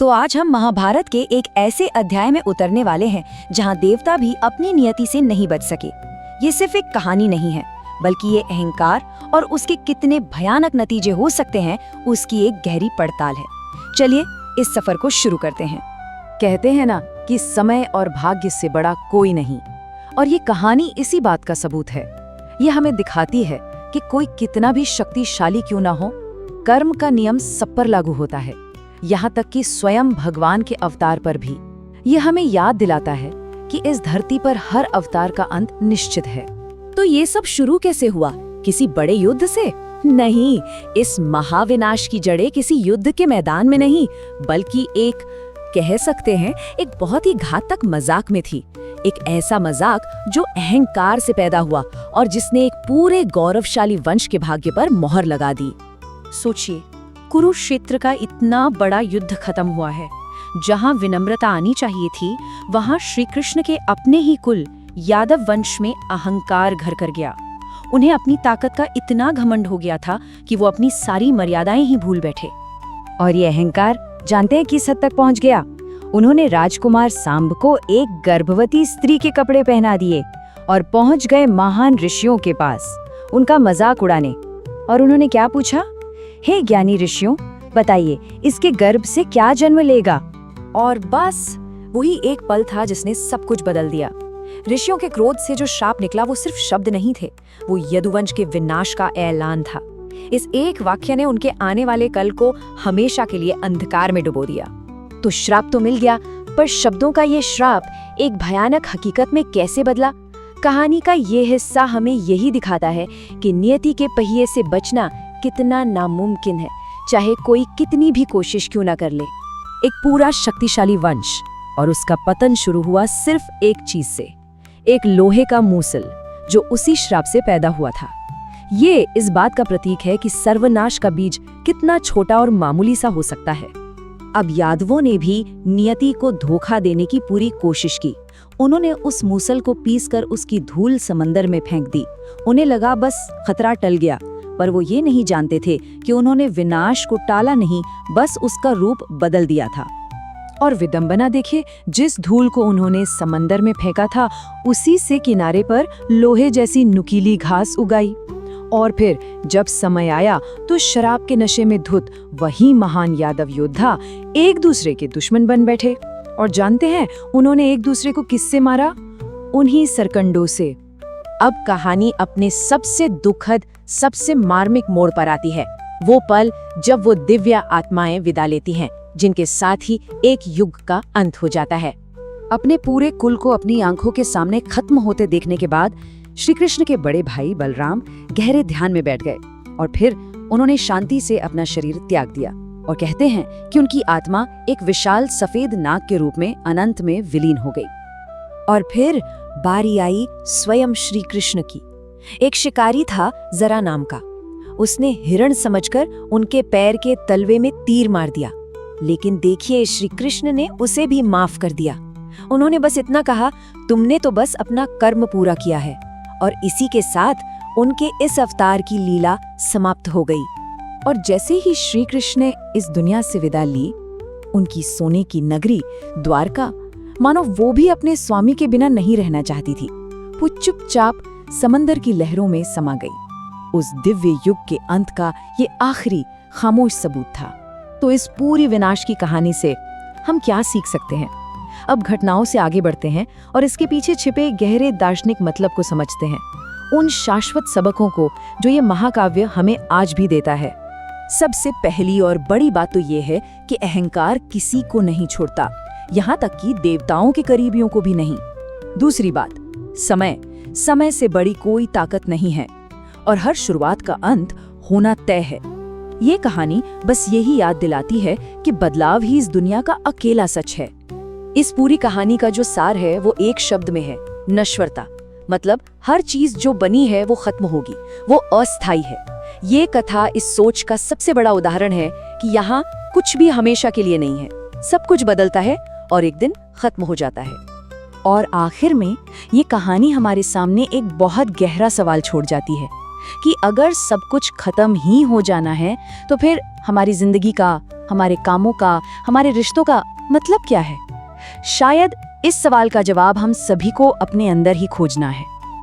तो आज हम महाभारत के एक ऐसे अध्याय में उतरने वाले हैं जहां देवता भी अपनी नियति से नहीं बच सके। ये सिर्फ एक कहानी नहीं है, बल्कि ये अहंकार और उसके कितने भयानक नतीजे हो सकते हैं उसकी एक गहरी पड़ताल है। चलिए इस सफर को शुरू करते हैं। कहते हैं ना कि समय और भाग्य से बड़ा कोई नहीं, और ये कहानी इसी बात का सबूत है। ये हमें दिखाती है कि कोई कितना भी शक्तिशाली क्यों ना हो, कर्म का नियम सब पर लागू होता है, यहाँ तक कि स्वयं भगवान के अवतार पर भी। ये हमें याद दिलाता है कि इस धरती पर हर अवतार का अंत निश्चित है। तो ये सब शुरू कैसे हुआ? किसी बड़े युद्ध से? नहीं, इस महाविनाश की जड़ें किसी युद्ध के मैदान में नहीं, बल्कि एक कह सकते हैं एक बहुत ही घातक मजाक में थी। एक ऐसा मजाक जो अहंकार से पैदा हुआ और जिसने एक पूरे गौरवशाली वंश के भाग्य पर मोहर लगा दी। सोचिए, कुरुक्षेत्र का इतना बड़ा युद्ध खत्म हुआ है। जहां विनम्रता आनी चाहिए थी, वहां श्री कृष्ण के अपने ही कुल यादव वंश में अहंकार घर कर गया। उन्हें अपनी ताकत का इतना घमंड हो गया था कि वो अपनी सारी मर्यादाएं ही भूल बैठे। और ये अहंकार जानते हैं किस हद तक पहुंच गया? उन्होंने राजकुमार सांब को एक गर्भवती स्त्री के कपड़े पहना दिए और पहुंच गए महान ऋषियों के पास उनका मजाक उड़ाने। और उन्होंने क्या पूछा? हे ज्ञानी ऋषियों, बताइए इसके गर्भ से क्या जन्म लेगा? और बस वही एक पल था जिसने सब कुछ बदल दिया। ऋषियों के क्रोध से जो श्राप निकला वो सिर्फ शब्द नहीं थे, वो यदुवंश के विनाश का ऐलान था। इस एक वाक्य ने उनके आने वाले कल को हमेशा के लिए अंधकार में डुबो दिया। तो श्राप तो मिल गया, पर शब्दों का ये श्राप एक भयानक हकीकत में कैसे बदला? कहानी का ये हिस्सा हमें यही दिखाता है कि नियति के पहिए से बचना कितना नामुमकिन है, चाहे कोई कितनी भी कोशिश क्यों ना कर ले। एक पूरा शक्तिशाली वंश, और उसका पतन शुरू हुआ सिर्फ एक चीज से, एक लोहे का मूसल जो उसी श्राप से पैदा हुआ था। ये इस बात का प्रतीक है कि सर्वनाश का बीज कितना छोटा और मामूली सा हो सकता है। अब यादवों ने भी नियति को धोखा देने की पूरी कोशिश की। उन्होंने उस मूसल को पीसकर उसकी धूल समंदर में फेंक दी। उन्हें लगा बस खतरा टल गया, पर वो ये नहीं जानते थे कि उन्होंने विनाश को टाला नहीं, बस उसका रूप बदल दिया था। और विडंबना देखिए, जिस धूल को उन्होंने समंदर में फेंका था, उसी से किनारे पर लोहे जैसी नुकीली घास उगाई। और फिर जब समय आया तो शराब के नशे में धुत वही महान यादव योद्धा एक दूसरे के दुश्मन बन बैठे। और जानते हैं उन्होंने एक दूसरे को किससे मारा? उन्हीं सरकंडों से। अब कहानी अपने सबसे दुखद, सबसे मार्मिक मोड़ पर आती है। वो पल जब वो दिव्य आत्माएं विदा लेती हैं, जिनके साथ ही एक युग का अंत हो जाता है। अपने पूरे कुल को अपनी आंखों के सामने खत्म होते देखने के बाद श्री कृष्ण के बड़े भाई बलराम गहरे ध्यान में बैठ गए, और फिर उन्होंने शांति से अपना शरीर त्याग दिया। और कहते हैं कि उनकी आत्मा एक विशाल सफेद नाग के रूप में अनंत में विलीन हो गई। और फिर बारी आई स्वयं श्री कृष्ण की। एक शिकारी था जरा नाम का। उसने हिरण समझकर उनके पैर के तलवे में तीर मार दिया, लेकिन देखिए श्री कृष्ण ने उसे भी माफ कर दिया। उन्होंने बस इतना कहा, तुमने तो बस अपना कर्म पूरा किया है। और इसी के साथ उनके इस अवतार की लीला समाप्त हो गई। और जैसे ही श्री कृष्ण ने इस दुनिया से विदा ली, उनकी सोने की नगरी द्वारका मानो वो भी अपने स्वामी के बिना नहीं रहना चाहती थी। वो चुपचाप समंदर की लहरों में समा गई। उस दिव्य युग के अंत का ये आखिरी खामोश सबूत था। तो इस पूरी विनाश की कहानी से हम क्या सीख सकते हैं? अब घटनाओं से आगे बढ़ते हैं और इसके पीछे छिपे गहरे दार्शनिक मतलब को समझते हैं, उन शाश्वत सबकों को जो ये महाकाव्य हमें आज भी देता है। सबसे पहली और बड़ी बात तो ये है कि अहंकार किसी को नहीं छोड़ता, यहाँ तक कि देवताओं के करीबियों को भी नहीं। दूसरी बात, समय से बड़ी कोई ताकत नहीं है, और हर शुरुआत का अंत होना तय है। ये कहानी बस यही याद दिलाती है कि बदलाव ही इस दुनिया का अकेला सच है। इस पूरी कहानी का जो सार है वो एक शब्द में है, नश्वरता। मतलब हर चीज जो बनी है वो खत्म होगी, वो अस्थायी है। ये कथा इस सोच का सबसे बड़ा उदाहरण है कि यहाँ कुछ भी हमेशा के लिए नहीं है। सब कुछ बदलता है और एक दिन खत्म हो जाता है। और आखिर में ये कहानी हमारे सामने एक बहुत गहरा सवाल छोड़ जाती है कि अगर सब कुछ खत्म ही हो जाना है तो फिर हमारी जिंदगी का, हमारे कामों का, हमारे रिश्तों का मतलब क्या है? शायद इस सवाल का जवाब हम सभी को अपने अंदर ही खोजना है।